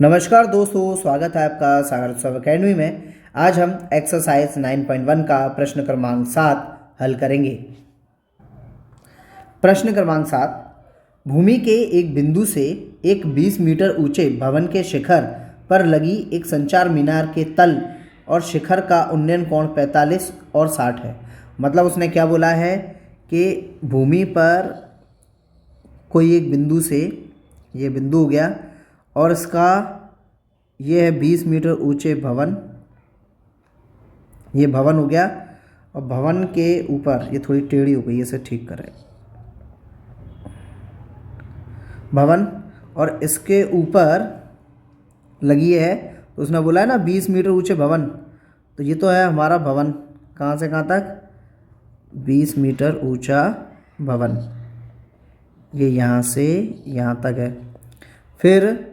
नमस्कार दोस्तों, स्वागत है आपका सागर उत्सव अकेडमी में। आज हम एक्सरसाइज 9.1 का प्रश्न क्रमांक 7 हल करेंगे। प्रश्न क्रमांक 7, भूमि के एक बिंदु से एक 20 मीटर ऊंचे भवन के शिखर पर लगी एक संचार मीनार के तल और शिखर का उन्नयन कोण 45 और 60 है। मतलब उसने क्या बोला है कि भूमि पर कोई एक बिंदु से, ये बिंदु हो गया, और इसका ये है 20 मीटर ऊंचे भवन, ये भवन हो गया, और भवन के ऊपर ये थोड़ी टेढ़ी हो गई, इसे ठीक करें, भवन और इसके ऊपर लगी है। तो उसने बोला है ना 20 मीटर ऊंचे भवन, तो ये तो है हमारा भवन। कहाँ से कहाँ तक? 20 मीटर ऊंचा भवन, ये यहाँ से यहाँ तक है। फिर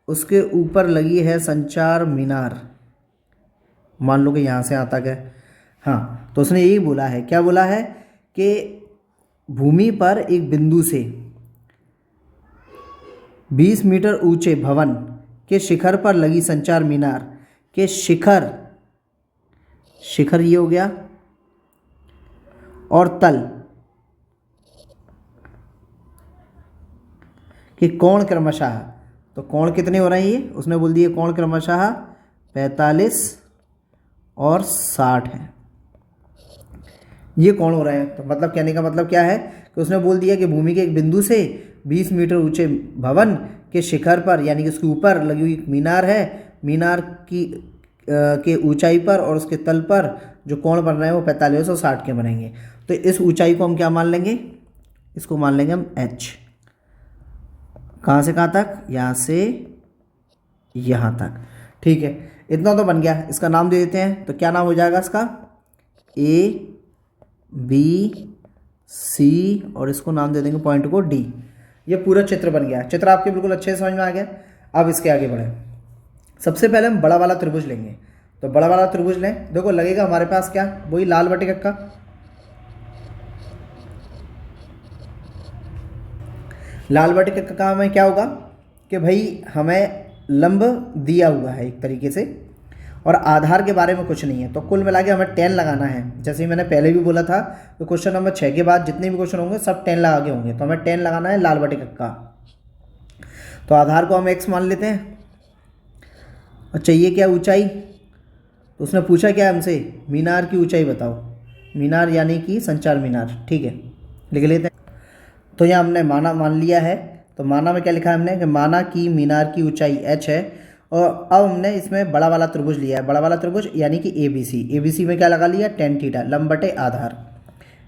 उसके ऊपर लगी है संचार मीनार, मान लो कि यहाँ से यहाँ तक है। हाँ, तो उसने यही बोला है, क्या बोला है कि भूमि पर एक बिंदु से 20 मीटर ऊंचे भवन के शिखर पर लगी संचार मीनार के शिखर ये हो गया, और तल के कोण क्रमशः, तो कोण कितने हो रहे हैं ये? उसने बोल दिए कोण क्रमशः 45 और 60 है, ये कोण हो रहे हैं। तो मतलब कहने का मतलब क्या है कि उसने बोल दिया कि भूमि के एक बिंदु से 20 मीटर ऊंचे भवन के शिखर पर, यानी कि उसके ऊपर लगी हुई मीनार है, मीनार की के ऊंचाई पर और उसके तल पर जो कोण बन रहे हैं वो 45 और 60 के बनेंगे। तो इस ऊंचाई को हम क्या मान लेंगे? इसको मान लेंगे हम h। कहाँ से कहाँ तक? यहाँ से यहाँ तक। ठीक है, इतना तो बन गया। इसका नाम दे देते हैं, तो क्या नाम हो जाएगा इसका? A B C, और इसको नाम दे देंगे पॉइंट को D। ये पूरा चित्र बन गया। चित्र आपके बिल्कुल अच्छे से समझ में आ गया। अब इसके आगे बढ़े। सबसे पहले हम बड़ा वाला त्रिभुज लेंगे। तो बड़ा वाला त्रिभुज लें, देखो लगेगा हमारे पास क्या, वही लाल बटे कक्का। लाल बटे कक्का का हमें क्या होगा कि भाई हमें लंब दिया हुआ है एक तरीके से, और आधार के बारे में कुछ नहीं है। तो कुल मिला के हमें 10 लगाना है। जैसे मैंने पहले भी बोला था, तो क्वेश्चन नंबर 6 के बाद जितने भी क्वेश्चन होंगे सब 10 लगा के होंगे। तो हमें 10 लगाना है लाल बटे कक्का। तो आधार को हम x मान लेते हैं, और चाहिए क्या? ऊंचाई। तो उसने पूछा क्या हमसे? मीनार की ऊंचाई बताओ। मीनार यानी कि संचार मीनार। ठीक है, लिख लेते हैं। तो यहाँ हमने माना मान लिया है। तो माना में क्या लिखा है हमने कि माना की मीनार की ऊंचाई h है। और अब हमने इसमें बड़ा वाला त्रिभुज लिया है, बड़ा वाला त्रिभुज यानी कि ABC में क्या लगा लिया? tan थीटा, लंब बटे आधार।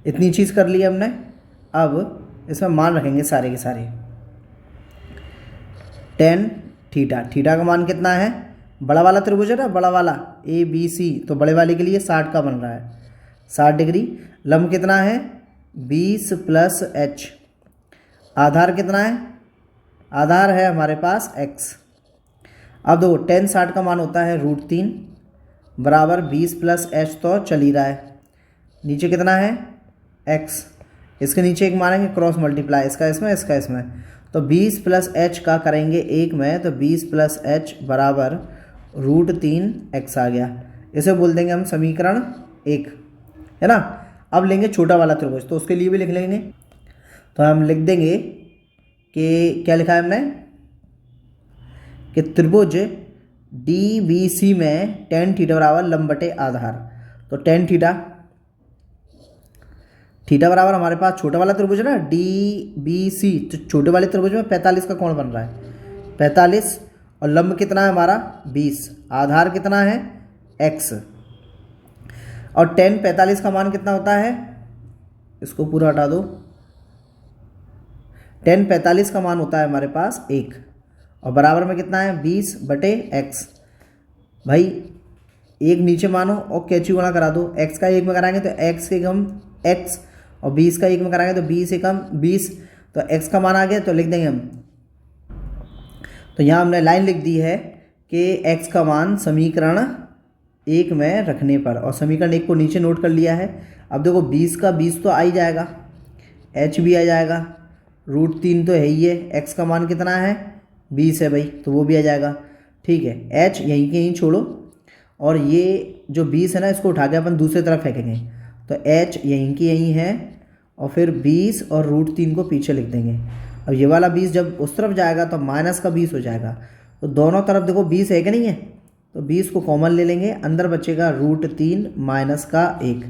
इतनी चीज़ कर ली हमने। अब इसमें मान रखेंगे सारे के सारे। tan थीटा, थीटा का मान कितना है? बड़ा वाला त्रिभुज है ना, बड़ा वाला ABC, तो बड़े वाले के लिए 60 का बन रहा है, 60 डिग्री। लंब कितना है? 20 प्लस h। आधार कितना है? आधार है हमारे पास x। अब दो tan 60 का मान होता है √3 बराबर 20 प्लस h, तो चल ही रहा है। नीचे कितना है? x। इसके नीचे एक मानेंगे क्रॉस मल्टीप्लाई, इसका इसमें इसका इसमें। तो 20 प्लस h का करेंगे एक में, तो 20 प्लस h बराबर √3x आ गया। इसे बोल देंगे हम समीकरण 1, है ना। अब लेंगे छोटा वाला त्रिभुज, तो उसके लिए भी लिख लेंगे। तो हम लिख देंगे कि क्या लिखा है हमने कि त्रिभुज DBC में tan थीटा बराबर लंब बटे आधार। तो tan थीटा, थीटा बराबर हमारे पास छोटा वाला त्रिभुज है ना DBC, तो छोटे वाले त्रिभुज में 45 का कोण बन रहा है, 45, और लंब कितना है हमारा? 20, आधार कितना है? x। और tan 45 का मान कितना होता है? इसको पूरा हटा दो। tan 45 का मान होता है हमारे पास 1, और बराबर में कितना है? 20 बटे x। भाई एक नीचे मानो और कैची गुणा करा दो। x का 1 में कराएंगे तो x के कम x, और 20 का 1 में कराएंगे तो 20 से कम 20, तो x का मान आ गया। तो लिख देंगे हम, तो यहाँ हमने लाइन लिख दी है कि x का मान समीकरण 1 में रखने पर, और समीकरण 1 को नीचे नोट कर लिया है। अब देखो 20 का 20 तो आ ही जाएगा, h भी आ जाएगा, √3 तो है ही है, x का मान कितना है 20 है भाई, तो वो भी आ जाएगा। ठीक है। एच यहीं के यहीं छोड़ो और ये जो 20 है ना इसको उठा के अपन दूसरी तरफ फेंकेंगे, तो एच यहीं की यहीं है और फिर 20 और √3 को पीछे लिख देंगे। अब ये वाला 20 जब उस तरफ जाएगा तो माइनस का 20 हो जाएगा, तो दोनों तरफ देखो 20 है कि नहीं है, तो 20 को कॉमन ले लेंगे, अंदर बचेगा √3 माइनस का 1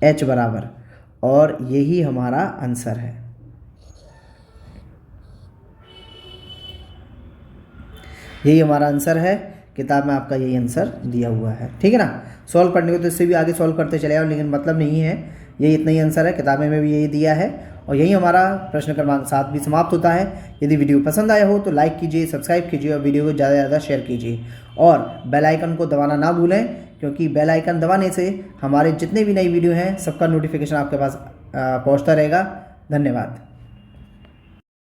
एच बराबर, और यही हमारा आंसर है। यही हमारा आंसर है, किताब में आपका यही आंसर दिया हुआ है। ठीक है ना। सॉल्व करने को तो इससे भी आगे सॉल्व करते चले आओ, लेकिन मतलब नहीं है, यही इतना ही आंसर है, किताबें में भी यही दिया है। और यही हमारा प्रश्न क्रमांक 7 भी समाप्त होता है। यदि वीडियो पसंद आया हो तो लाइक कीजिए, सब्सक्राइब कीजिए और वीडियो को ज़्यादा से ज़्यादा शेयर कीजिए, और बेल आइकन को दबाना ना भूलें, क्योंकि बेल आइकन दबाने से हमारे जितने भी नई वीडियो हैं सबका नोटिफिकेशन आपके पास पहुँचता रहेगा। धन्यवाद।